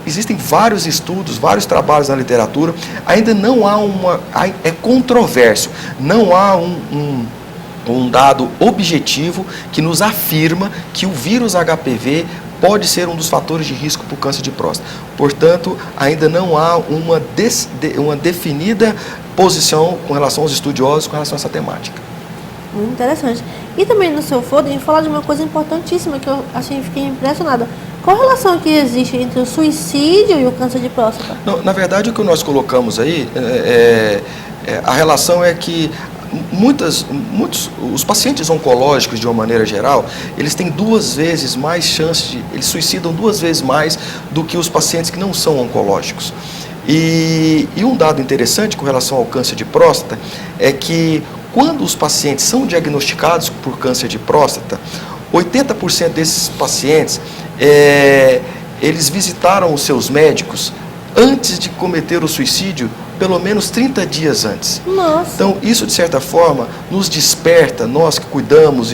Existem vários estudos, vários trabalhos na literatura, ainda não há é controverso, não há um dado objetivo que nos afirma que o vírus HPV pode ser um dos fatores de risco para o câncer de próstata. Portanto, ainda não há uma definida posição com relação aos estudiosos com relação a essa temática. Muito interessante. E também no seu foro, a gente fala de uma coisa importantíssima que eu fiquei impressionada. Qual a relação que existe entre o suicídio e o câncer de próstata? Não, na verdade, o que nós colocamos aí, a relação é que os pacientes oncológicos, de uma maneira geral, eles têm 2 vezes mais chances, eles suicidam 2 vezes mais do que os pacientes que não são oncológicos. E um dado interessante com relação ao câncer de próstata é que quando os pacientes são diagnosticados por câncer de próstata, 80% desses pacientes, eles visitaram os seus médicos antes de cometer o suicídio, pelo menos 30 dias antes. Nossa. Então, isso, de certa forma, nos desperta, nós que cuidamos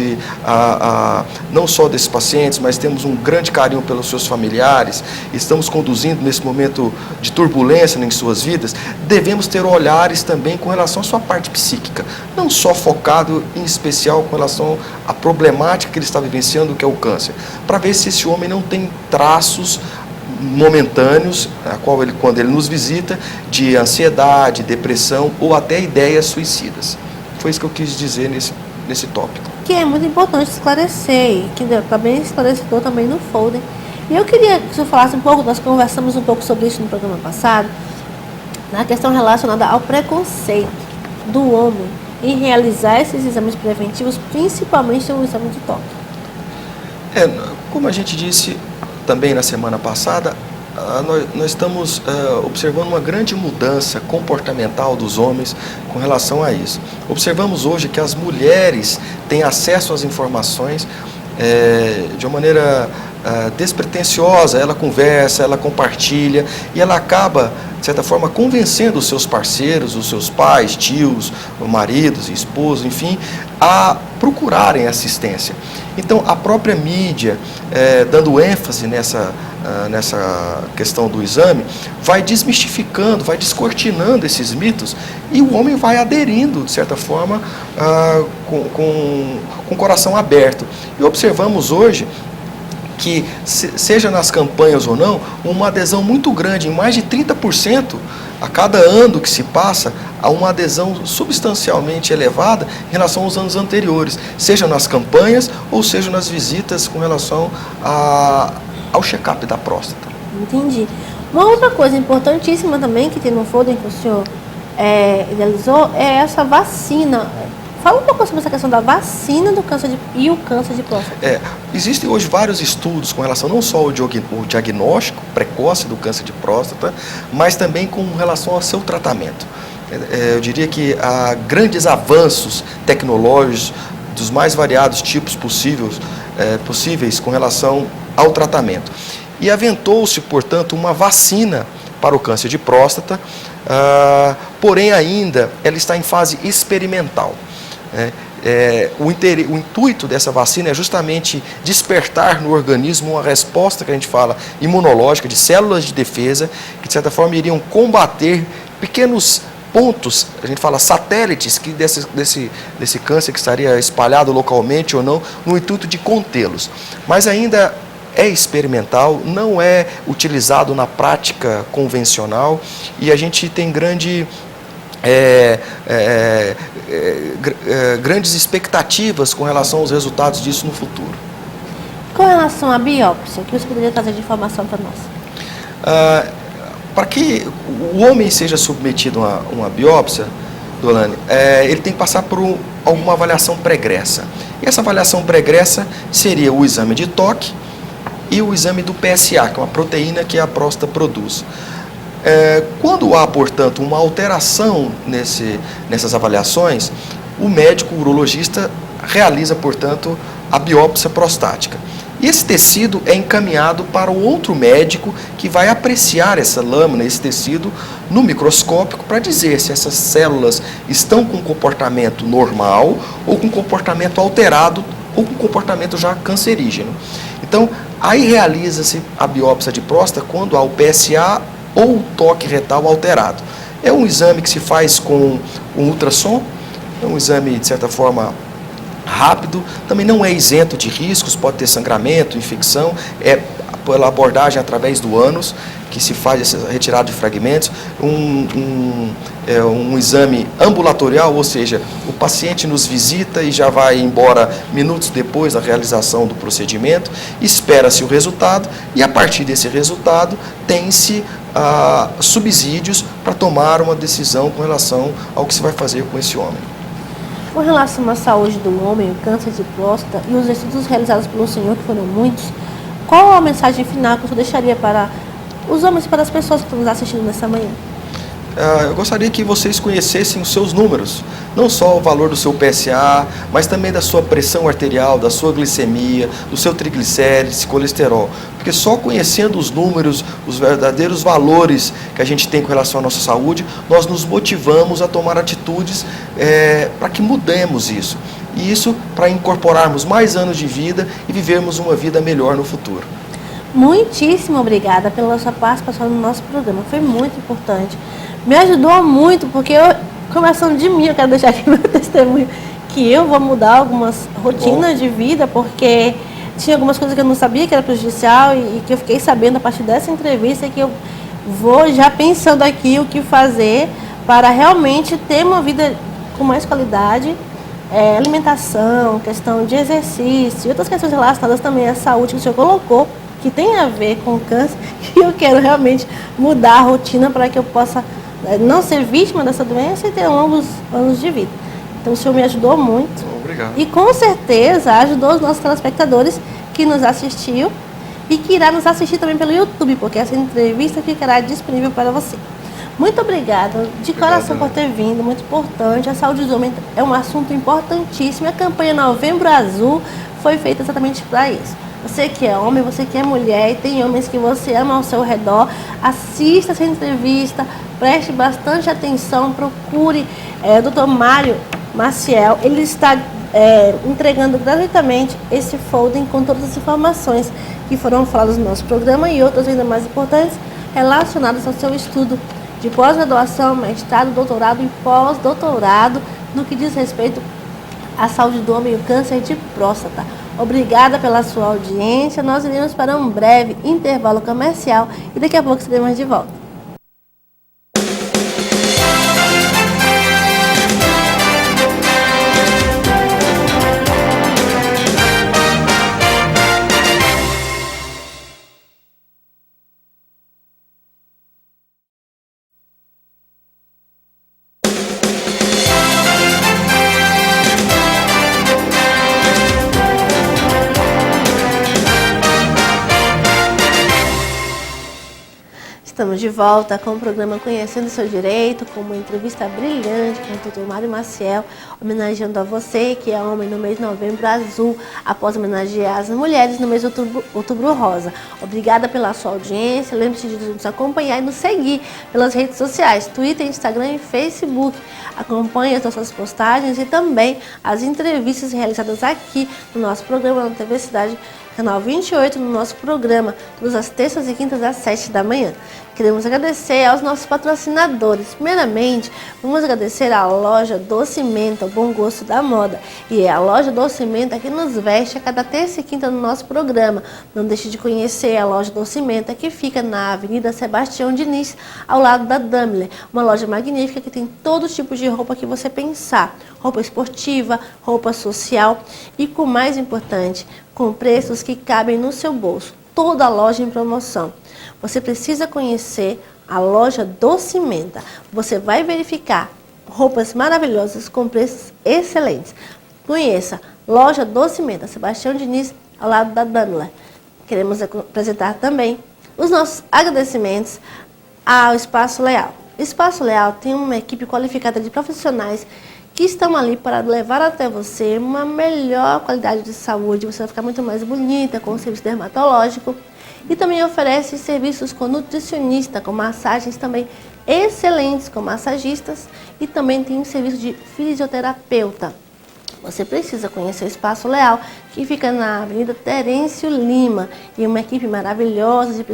não só desses pacientes, mas temos um grande carinho pelos seus familiares, estamos conduzindo nesse momento de turbulência em suas vidas, devemos ter olhares também com relação à sua parte psíquica, não só focado em especial com relação à problemática que ele está vivenciando, que é o câncer, para ver se esse homem não tem traços momentâneos, quando ele nos visita, de ansiedade, depressão ou até ideias suicidas. Foi isso que eu quis dizer nesse tópico. Que é muito importante esclarecer, e que está bem esclarecedor também no folder. E eu queria que você falasse um pouco, nós conversamos um pouco sobre isso no programa passado, na questão relacionada ao preconceito do homem em realizar esses exames preventivos, principalmente o exame de toque. Como a gente disse também na semana passada, nós estamos observando uma grande mudança comportamental dos homens com relação a isso. Observamos hoje que as mulheres têm acesso às informações de uma maneira despretensiosa. Ela conversa, ela compartilha e ela acaba, de certa forma, convencendo os seus parceiros, os seus pais, tios, maridos, esposos, enfim, a procurarem assistência. Então, a própria mídia, dando ênfase nessa questão do exame, vai desmistificando, vai descortinando esses mitos e o homem vai aderindo, de certa forma, com o coração aberto. E observamos hoje que, seja nas campanhas ou não, uma adesão muito grande, em mais de 30%, a cada ano que se passa, há uma adesão substancialmente elevada em relação aos anos anteriores, seja nas campanhas ou seja nas visitas com relação ao check-up da próstata. Entendi. Uma outra coisa importantíssima também que tem no folder que o senhor idealizou é essa vacina. Fala um pouco sobre essa questão da vacina do câncer e o câncer de próstata. Existem hoje vários estudos com relação não só ao diagnóstico precoce do câncer de próstata, mas também com relação ao seu tratamento. Eu diria que há grandes avanços tecnológicos dos mais variados tipos possíveis com relação ao tratamento. E aventou-se, portanto, uma vacina para o câncer de próstata, porém ainda ela está em fase experimental. O intuito dessa vacina é justamente despertar no organismo uma resposta que a gente fala imunológica, de células de defesa, que de certa forma iriam combater pequenos pontos, a gente fala satélites, que desse câncer que estaria espalhado localmente ou não, no intuito de contê-los. Mas ainda é experimental, não é utilizado na prática convencional e a gente tem grandes expectativas com relação aos resultados disso no futuro. Com relação à biópsia, o que você poderia trazer de informação para nós? Para que o homem seja submetido a uma biópsia, Dolane, ele tem que passar por alguma avaliação pregressa. E essa avaliação pregressa seria o exame de toque e o exame do PSA, que é uma proteína que a próstata produz. Quando há, portanto, uma alteração nessas avaliações, o médico urologista realiza, portanto, a biópsia prostática. E esse tecido é encaminhado para o outro médico que vai apreciar essa lâmina, esse tecido, no microscópio para dizer se essas células estão com comportamento normal ou com comportamento alterado ou com comportamento já cancerígeno. Então, aí realiza-se a biópsia de próstata quando há o PSA ou o toque retal alterado. É um exame que se faz com um ultrassom, é um exame, de certa forma, rápido, também não é isento de riscos, pode ter sangramento, infecção, é pela abordagem através do ânus que se faz essa retirada de fragmentos, um exame ambulatorial, ou seja, o paciente nos visita e já vai embora minutos depois da realização do procedimento, espera-se o resultado e a partir desse resultado tem-se subsídios para tomar uma decisão com relação ao que se vai fazer com esse homem. Com relação à saúde do homem, o câncer de próstata e os estudos realizados pelo senhor, que foram muitos, qual a mensagem final que o senhor deixaria para os homens e para as pessoas que estão nos assistindo nessa manhã? Eu gostaria que vocês conhecessem os seus números, não só o valor do seu PSA, mas também da sua pressão arterial, da sua glicemia, do seu triglicérides, colesterol. Porque só conhecendo os números, os verdadeiros valores que a gente tem com relação à nossa saúde, nós nos motivamos a tomar atitudes para que mudemos isso. E isso para incorporarmos mais anos de vida e vivermos uma vida melhor no futuro. Muitíssimo obrigada pela sua participação no nosso programa, foi muito importante. Me ajudou muito, porque começando de mim, eu quero deixar aqui meu testemunho, que eu vou mudar algumas rotinas de vida, porque tinha algumas coisas que eu não sabia que era prejudicial e que eu fiquei sabendo a partir dessa entrevista, que eu vou já pensando aqui o que fazer para realmente ter uma vida com mais qualidade, alimentação, questão de exercício e outras questões relacionadas também à saúde que o senhor colocou, que tem a ver com o câncer, e eu quero realmente mudar a rotina para que eu possa não ser vítima dessa doença e ter longos anos de vida. Então o senhor me ajudou muito. Obrigado. E com certeza ajudou os nossos telespectadores que nos assistiu. e que irá nos assistir também pelo YouTube, porque essa entrevista ficará disponível para você. Muito obrigada de coração por ter vindo, muito importante. A saúde do homem é um assunto importantíssimo. A campanha Novembro Azul foi feita exatamente para isso. Você que é homem, você que é mulher e tem homens que você ama ao seu redor, assista essa entrevista, preste bastante atenção, procure o Dr. Mário Maciel. Ele está entregando gratuitamente esse folder com todas as informações que foram faladas no nosso programa e outras ainda mais importantes relacionadas ao seu estudo de pós-graduação, mestrado, doutorado e pós-doutorado no que diz respeito à saúde do homem e o câncer de próstata. Obrigada pela sua audiência. Nós iremos para um breve intervalo comercial e daqui a pouco estaremos de volta. Estamos de volta com o programa Conhecendo o Seu Direito, com uma entrevista brilhante com o Dr. Mário Maciel, homenageando a você que é homem no mês de Novembro Azul, após homenagear as mulheres no mês de Outubro Rosa. Obrigada pela sua audiência, lembre-se de nos acompanhar e nos seguir pelas redes sociais, Twitter, Instagram e Facebook. Acompanhe as nossas postagens e também as entrevistas realizadas aqui no nosso programa na TV Cidade, canal 28, no nosso programa, todas as terças e quintas às 7 da manhã. Queremos agradecer aos nossos patrocinadores. Primeiramente, vamos agradecer à loja Doce Menta, o bom gosto da moda. E é a loja Doce Menta que nos veste a cada terça e quinta no nosso programa. Não deixe de conhecer a loja Doce Menta, que fica na Avenida Sebastião Diniz, ao lado da Daimler. Uma loja magnífica que tem todo tipo de roupa que você pensar. Roupa esportiva, roupa social e, com o mais importante, com preços que cabem no seu bolso. Toda a loja em promoção. Você precisa conhecer a loja Doce Menta. Você vai verificar roupas maravilhosas com preços excelentes. Conheça loja Doce Menta, Sebastião Diniz, ao lado da Daimler. Queremos apresentar também os nossos agradecimentos ao Espaço Leal. O Espaço Leal tem uma equipe qualificada de profissionais que estão ali para levar até você uma melhor qualidade de saúde. Você vai ficar muito mais bonita com o serviço dermatológico. E também oferece serviços com nutricionista, com massagens também excelentes com massagistas. E também tem um serviço de fisioterapeuta. Você precisa conhecer o Espaço Leal, que fica na Avenida Terêncio Lima. E uma equipe maravilhosa de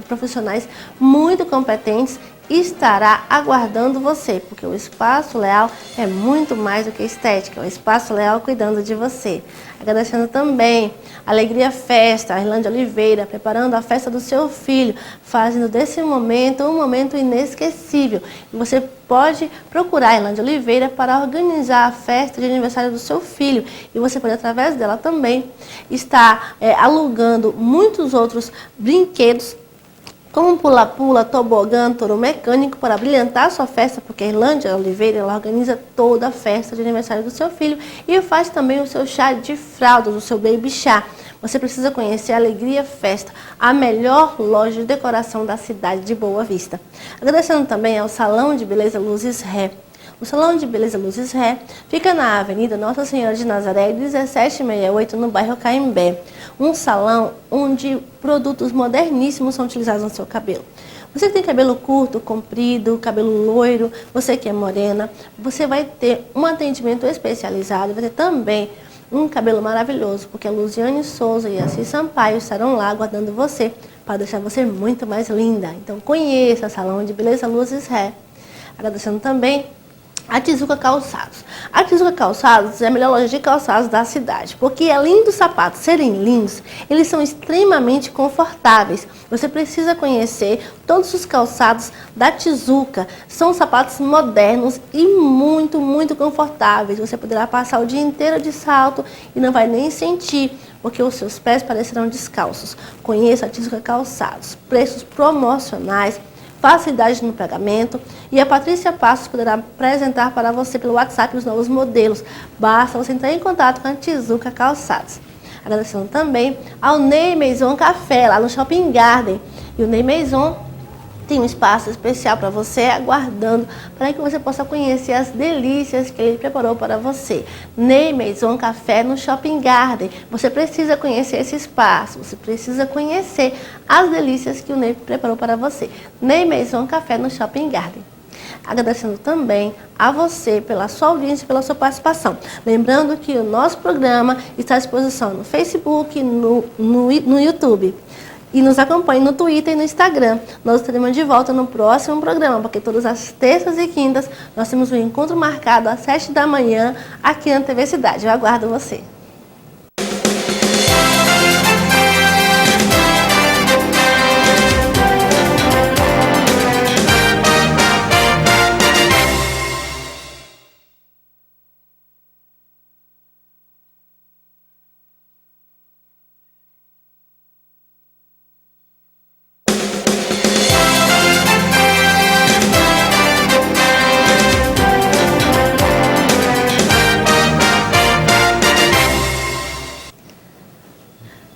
profissionais muito competentes estará aguardando você, porque o Espaço Leal é muito mais do que estética, é o Espaço Leal cuidando de você. Agradecendo também a Alegria Festa, a Irlande Oliveira, preparando a festa do seu filho, fazendo desse momento um momento inesquecível. E você pode procurar a Irlande Oliveira para organizar a festa de aniversário do seu filho. E você pode, através dela também, estar alugando muitos outros brinquedos, como pula-pula, tobogã, touro mecânico, para brilhantar a sua festa, porque a Irlândia Oliveira ela organiza toda a festa de aniversário do seu filho e faz também o seu chá de fraldas, o seu baby chá. Você precisa conhecer a Alegria Festa, a melhor loja de decoração da cidade de Boa Vista. Agradecendo também ao Salão de Beleza Luzes Ré. O Salão de Beleza Luzes Ré fica na Avenida Nossa Senhora de Nazaré, 1768, no bairro Caimbé. Um salão onde produtos moderníssimos são utilizados no seu cabelo. Você que tem cabelo curto, comprido, cabelo loiro, você que é morena, você vai ter um atendimento especializado, vai ter também um cabelo maravilhoso, porque a Luziane Souza e a Assis Sampaio estarão lá aguardando você para deixar você muito mais linda. Então conheça o Salão de Beleza Luzes Ré. Agradecendo também a Tizuca Calçados. A Tizuca Calçados é a melhor loja de calçados da cidade, porque além dos sapatos serem lindos, eles são extremamente confortáveis. Você precisa conhecer todos os calçados da Tizuca. São sapatos modernos e muito, muito confortáveis. Você poderá passar o dia inteiro de salto e não vai nem sentir, porque os seus pés parecerão descalços. Conheça a Tizuca Calçados. Preços promocionais, facilidade no pagamento, e a Patrícia Passos poderá apresentar para você pelo WhatsApp os novos modelos. Basta você entrar em contato com a Tizuca Calçados. Agradecendo também ao Ney Maison Café, lá no Shopping Garden. E o Ney Maison tem um espaço especial para você, aguardando para que você possa conhecer as delícias que ele preparou para você. Ney Maison Café no Shopping Garden. Você precisa conhecer esse espaço, você precisa conhecer as delícias que o Ney preparou para você. Ney Maison Café no Shopping Garden. Agradecendo também a você pela sua audiência e pela sua participação. Lembrando que o nosso programa está à disposição no Facebook, no YouTube. E nos acompanhe no Twitter e no Instagram. Nós estaremos de volta no próximo programa, porque todas as terças e quintas nós temos um encontro marcado às 7 da manhã aqui na TV Cidade. Eu aguardo você.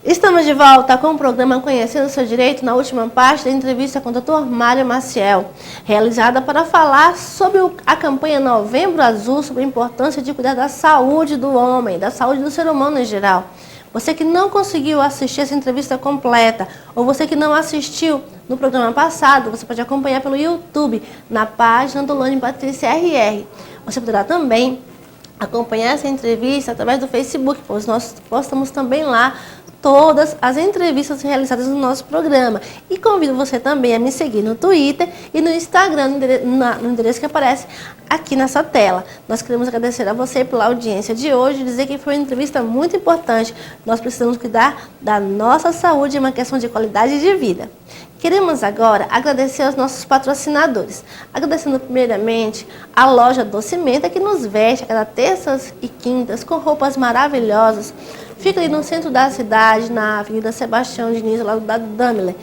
Estamos de volta com o programa Conhecendo o Seu Direito, na última parte da entrevista com o Dr. Mário Maciel, realizada para falar sobre a campanha Novembro Azul, sobre a importância de cuidar da saúde do homem, da saúde do ser humano em geral. Você que não conseguiu assistir essa entrevista completa, ou você que não assistiu no programa passado, você pode acompanhar pelo YouTube, na página do Lone Patrícia RR. Você poderá também acompanhar essa entrevista através do Facebook, pois nós postamos também lá todas as entrevistas realizadas no nosso programa. E convido você também a me seguir no Twitter e no Instagram, no endereço que aparece aqui nessa tela. Nós queremos agradecer a você pela audiência de hoje e dizer que foi uma entrevista muito importante. Nós precisamos cuidar da nossa saúde, é uma questão de qualidade de vida. Queremos agora agradecer aos nossos patrocinadores. Agradecendo primeiramente a loja Docimenta, que nos veste a cada terças e quintas com roupas maravilhosas. Fica ali no centro da cidade, na Avenida Sebastião Diniz, lá do Daimler.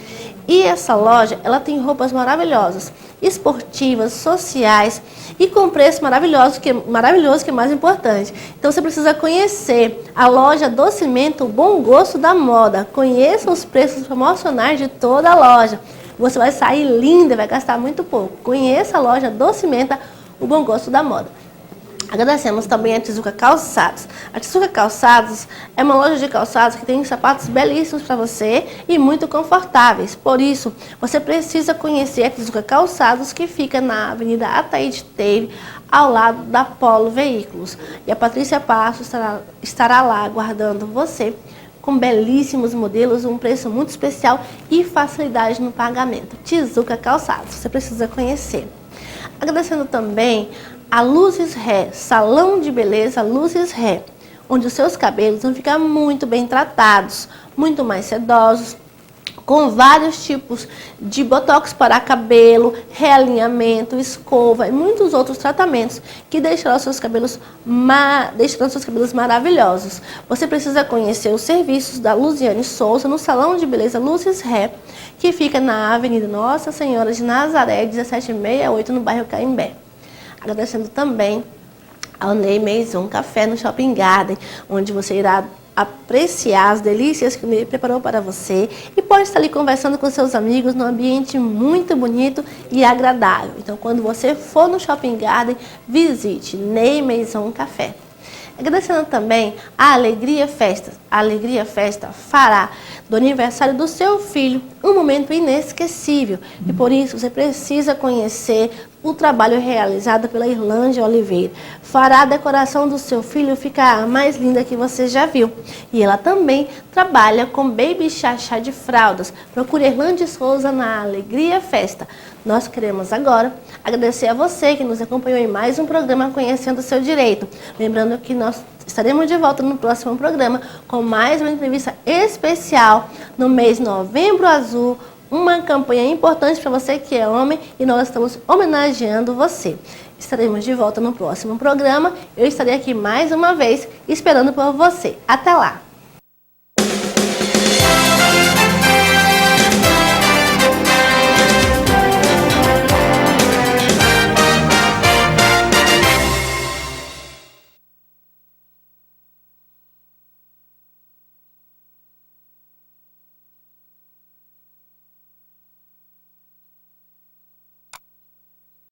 E essa loja, ela tem roupas maravilhosas, esportivas, sociais e com preço maravilhoso, que é mais importante. Então você precisa conhecer a loja Docimenta, o bom gosto da moda. Conheça os preços promocionais de toda a loja. Você vai sair linda, vai gastar muito pouco. Conheça a loja Docimenta, o bom gosto da moda. Agradecemos também a Tizuca Calçados. A Tizuca Calçados é uma loja de calçados que tem sapatos belíssimos para você e muito confortáveis. Por isso, você precisa conhecer a Tizuca Calçados, que fica na Avenida Ataíde Teve, ao lado da Polo Veículos. E a Patrícia Passos estará lá aguardando você com belíssimos modelos, um preço muito especial e facilidade no pagamento. Tizuca Calçados, você precisa conhecer. Agradecendo também a Luzes Hair, salão de beleza Luzes Hair, onde os seus cabelos vão ficar muito bem tratados, muito mais sedosos, com vários tipos de botox para cabelo, realinhamento, escova e muitos outros tratamentos que deixarão seus cabelos maravilhosos. Você precisa conhecer os serviços da Luziane Souza no salão de beleza Luzes Hair, que fica na Avenida Nossa Senhora de Nazaré, 1768, no bairro Caimbé. Agradecendo também ao Ney Maison Café no Shopping Garden, onde você irá apreciar as delícias que o Ney preparou para você e pode estar ali conversando com seus amigos num ambiente muito bonito e agradável. Então, quando você for no Shopping Garden, visite Ney Maison Café. Agradecendo também a Alegria Festa. A Alegria Festa fará do aniversário do seu filho um momento inesquecível. E por isso você precisa conhecer o trabalho realizado pela Irlande Oliveira. Fará a decoração do seu filho ficar a mais linda que você já viu. E ela também trabalha com baby chá de fraldas. Procure Irlande Souza na Alegria Festa. Nós queremos agora agradecer a você que nos acompanhou em mais um programa Conhecendo o Seu Direito. Lembrando que nós estaremos de volta no próximo programa com mais uma entrevista especial no mês Novembro Azul, uma campanha importante para você que é homem e nós estamos homenageando você. Estaremos de volta no próximo programa. Eu estarei aqui mais uma vez esperando por você. Até lá!